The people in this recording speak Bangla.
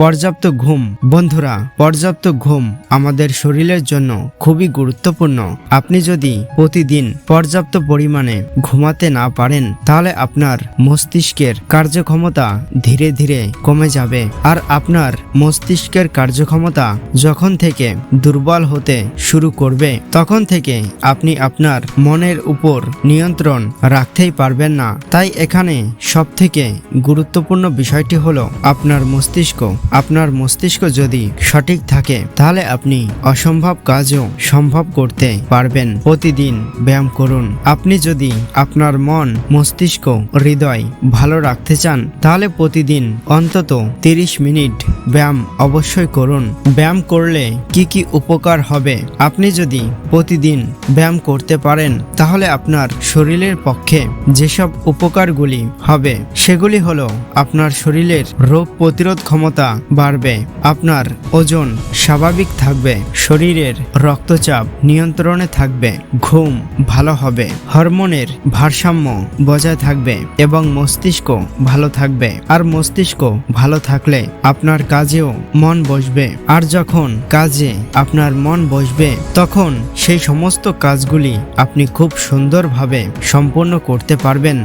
পর্যাপ্ত ঘুম। বন্ধুরা, পর্যাপ্ত ঘুম আমাদের শরীরের জন্য খুবই গুরুত্বপূর্ণ। আপনি যদি প্রতিদিন পর্যাপ্ত পরিমাণে ঘুমাতে না পারেন তাহলে আপনার মস্তিষ্কের কার্যক্ষমতা ধীরে ধীরে কমে যাবে। আর আপনার মস্তিষ্কের কার্যক্ষমতা যখন থেকে দুর্বল হতে শুরু করবে তখন থেকে আপনি আপনার মনের উপর নিয়ন্ত্রণ রাখতেই পারবেন না। তাই এখানে সবথেকে গুরুত্বপূর্ণ বিষয়টি হলো আপনার মস্তিষ্ক। আপনার মস্তিষ্ক যদি সঠিক থাকে তাহলে আপনি অসম্ভব কাজও সম্ভব করতে পারবেন। প্রতিদিন ব্যায়াম করুন। আপনি যদি আপনার মন, মস্তিষ্ক, হৃদয় ভালো রাখতে চান তাহলে প্রতিদিন অন্তত 30 মিনিট ব্যায়াম অবশ্যই করুন। ব্যায়াম করলে কি কি উপকার হবে? আপনি যদি প্রতিদিন ব্যায়াম করতে পারেন তাহলে আপনার শরীরের পক্ষে যেসব উপকারগুলি হবে সেগুলি হলো আপনার শরীরের রোগ প্রতিরোধ ক্ষমতা বাড়বে, আপনার ওজন স্বাভাবিক থাকবে, শরীরের রক্তচাপ নিয়ন্ত্রণে থাকবে, ঘুম ভালো হবে, হরমোনের ভারসাম্য বজায় থাকবে এবং মস্তিষ্ক ভালো থাকবে। আর মস্তিষ্ক ভালো থাকলে আপনার কাজেও মন বসবে। আর যখন কাজে আপনার মন বসবে তখন সেই সমস্ত কাজগুলি আপনি খুব সুন্দরভাবে সম্পন্ন করতে পারবেন।